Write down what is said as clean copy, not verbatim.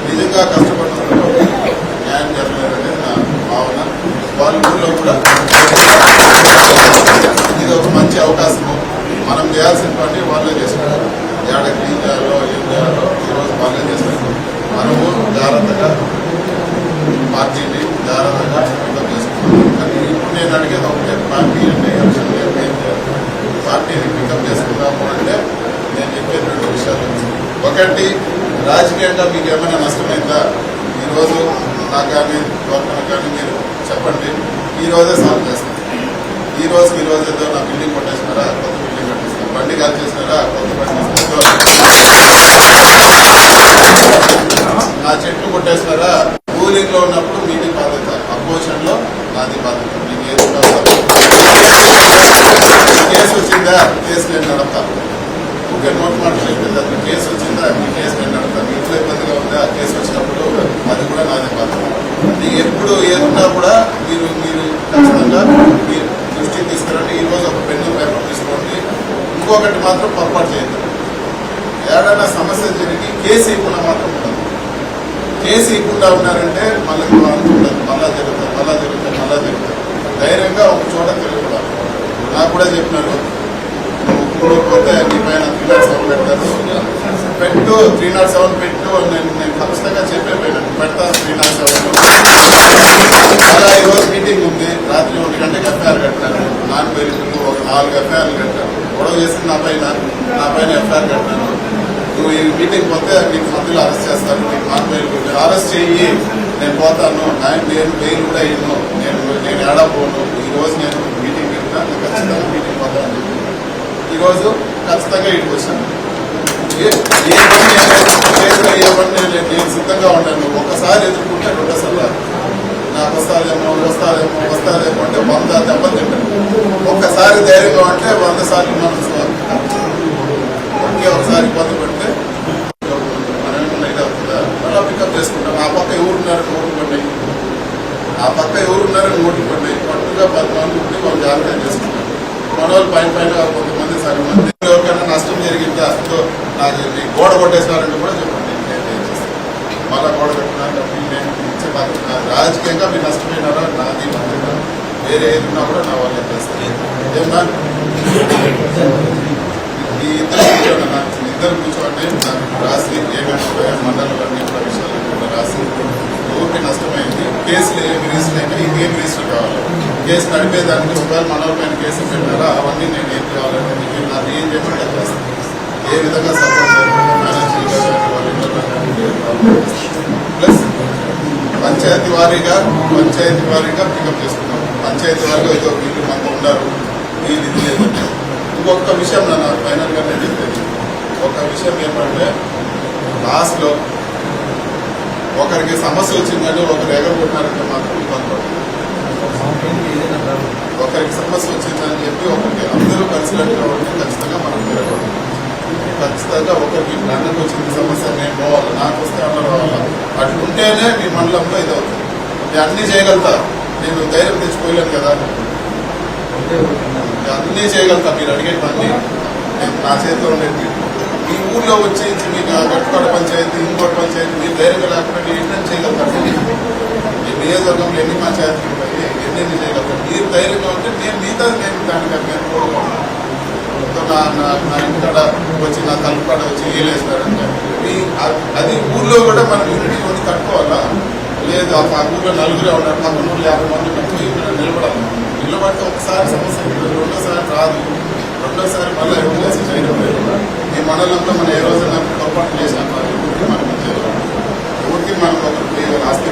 నిజంగా కష్టపడుతున్న న్యాయం జరగలేదనేది నా భావన. వాళ్ళ ఊళ్ళో కూడా ఇది ఒక మంచి అవకాశము. మనం చేయాల్సిన పని వాళ్ళే చేస్తున్నారు. ఏడాది ఏం చేయాలో ఈరోజు వాళ్ళే చేస్తున్నారు. మనము జాగ్రత్తగా పార్టీని జాగ్రత్తగా పికప్ చేసుకున్నాం. కానీ ఇప్పుడు నేను అడిగేది ఒకటే, పార్టీ అంటే ఎలక్షన్ ఏం చేయాలి, పార్టీని పికప్ చేసుకుందాము అంటే నేను చెప్పే రెండు విషయాలు. ఒకటి, రాజకీయంగా మీకు ఏమైనా నష్టమైందా ఈరోజు నాకు కానీ గవర్నమెంట్ కానీ మీరు చెప్పండి, ఈరోజే సాల్వ్ చేస్తాను. ఈరోజు ఏదో నా బిల్డింగ్ కొట్టేసినారా, కొత్త బిల్డింగ్ కట్టేసినారా, బండి కాల్ చేసినారా, కొత్త బండి నా చెట్లు కొట్టేసినారా. రూలింగ్ లో ఉన్నప్పుడు మీది బాధ్యత, అపోజిషన్ లో నాది బాధ్యత. మీకు ఏది కావాలి, కేసు వచ్చిందా, కేసు నేను నడతాను. ఊరికే నోట్ మాట్లాడలేదు, అక్కడ కేసు వచ్చిందా, మీ కేసు నేను నడతాను. ఇంట్లో ఇబ్బందిగా ఉందా, ఆ కేసు వచ్చినప్పుడు అది కూడా నాది బాధ్యత. మీకు ఎప్పుడు ఏదున్నా కూడా మీరు ఖచ్చితంగా మీరు దృష్టికి తీసుకురండి. ఈరోజు ఒక పెన్ను పేపర్ తీసుకోండి. ఇంకొకటి మాత్రం పొరపాటు చేయద్దు, ఏడైనా సమస్య జరిగి కేసు ఇవ్వకుండా మాత్రం ఉండదు. కేసు ఇవ్వకుండా ఉన్నారంటే మళ్ళీ ఉండదు, మళ్ళా జరుగుతుంది. ధైర్యంగా ఒక చోట తిరగకూడదు. నాకు కూడా చెప్పినారు, నువ్వు పోతే నీ పైన 307 పెడతారు, పెట్టు 307 పెట్టు. నేను ఖచ్చితంగా చెప్పేపోయినాను, పెడతా 307. అలా ఈరోజు మీటింగ్ ఉంది, రాత్రి 1 గంటకి ఎఫ్ఐఆర్ కట్టారు. నాన్ బెయిలింగ్ ఒక 4 ఎఫ్ఐఆర్లు కట్టారు. గొడవ చేసి నా పైన ఎఫ్ఐఆర్ కట్టాను. నువ్వు ఈ మీటింగ్ పోతే నీకు మధ్యలో అరెస్ట్ చేస్తాను, నీకు నాన్ బెయిల్ అరెస్ట్ చెయ్యి, నేను పోతాను. నేను బెయిల్ కూడా అయ్యాను, నేను ఏడా పోను. ఈరోజు నేను మీటింగ్ వెళ్తా, నేను ఖచ్చితంగా మీటింగ్ పోతాను చెప్పి ఈరోజు ఖచ్చితంగా ఇంటికి వచ్చాను. ఏ పని నేను సిద్ధంగా ఉంటాను. ఒక్కసారి ఎదుర్కొంటే రెండోసారి నాకు వస్తాదేమో అంటే 100 దెబ్బలు తింటాను. ఒక్కసారి ధైర్యంగా ఉంటే 100 సార్లు మనం ఒకసారి ఇబ్బంది పడితే మనం ఏమన్నా ఇది అవుతుందా, మళ్ళీ పికప్ చేసుకుంటాం. ఆ పక్క ఎవరున్నారని ఓట్లు పడ్డాయి, పట్టుగా 10 మంది ఉంటే వాళ్ళు జాగ్రత్త చేసుకుంటారు. మన వాళ్ళు పైన కొంతమంది సరే మంది ఎవరికైనా నష్టం జరిగిందా, నాకు గోడ కొట్టేసినారంటే కూడా చెప్పండి, మళ్ళా గోడ పెట్టినారు. నేను ఇచ్చే బాధ్యత రాజకీయంగా మీరు నష్టపోయినారా, నాది బాధ్యత. వేరే ఏది ఉన్నా కూడా నా వాళ్ళు చేస్తారు. ఏమన్నా ఈ ఇద్దరు కూర్చోండి, నాకు రాసి ఏమైనా మండలాలన్నీ కూడా విషయాలు కూడా రాసి ఊరికి నష్టమైంది, కేసులు ఏమి రిజిస్టర్ అయినా ఇదేం రిజిస్టర్ కావాలి, కేసు నడిపేదానికి ఒకవేళ మనల పైన కేసులు పెట్టారా అవన్నీ నేను ఏం కావాలని నాకు ఏం చెప్పినట్టు చేస్తాను. ఏ విధంగా సపోర్ట్ ప్లస్ పంచాయతీ వారీగా పికప్ చేసుకున్నాం. పంచాయతీ వారీగా అయితే వీళ్ళు మనకు ఉన్నారు, వీళ్ళు ఇది లేదు. ఇంకొక విషయం నాకు ఫైనల్ గా నేను చెప్పేది, ఒక విషయం ఏమంటే లాస్ట్ లో ఒకరికి సమస్య వచ్చిందని ఒకరు ఎగరగొట్టినారంటే మాత్రం ఇబ్బంది పడుతుంది. ఒకరికి సమస్య వచ్చిందని చెప్పి ఒకరికి అందరూ కలిసినట్టుగా ఉంటే ఖచ్చితంగా మనం ఎగరగొట్టాలి. ఖచ్చితంగా ఒకరికి అన్నకు వచ్చింది సమస్య, నేను పోవాలి, నాకు వస్తే అన్న రావాలి, అటు ఉంటేనే మీ మండలంలో ఇది అవుతుంది. నేను అన్ని చేయగలుగుతా, నేను ధైర్యం తెచ్చిపోయలేను కదా, అన్నీ చేయగలుగుతా. మీరు అడిగేటన్నీ నేను నా చేతిలో ఉండేది. మీ ఊళ్ళో వచ్చి మీకు గట్టుకోట పంచాయతీ, ఇంకోటి పంచాయతీ, మీరు ధైర్యంగా లేకుండా ఏంటని చేయగలుగుతారు. మీ నియోజకవర్గంలో ఎన్ని పంచాయతీలు ఉన్నాయి, ఎన్ని చేయగలుగుతారు. మీరు ధైర్యంగా ఉంటే నేను మిగతా నేను దానికి నేను కోరుకోను. నా ఇంటికాడ వచ్చి నా తలుపుకాడ వచ్చి ఏలేస్తారంటే అది ఊళ్ళో కూడా మనం యూనిటీ ఉంది కట్టుకోవాలా. లేదు ఆ ఊళ్ళో నలుగురే ఉన్నారు, మా ఊళ్ళో 50 మంది నిలబడాలి. నిలబడితే ఒకసారి సమస్య, రెండోసారి రాదు, రెండోసారి మళ్ళీ ఎవరు చేసి చేయడం లేదు. ఈ మండలంలో మనం ఏ రోజైనా పొరపాటు చేసినా ఊరికి మనం ఎవరికి మనం ఒకరికి ఆస్తి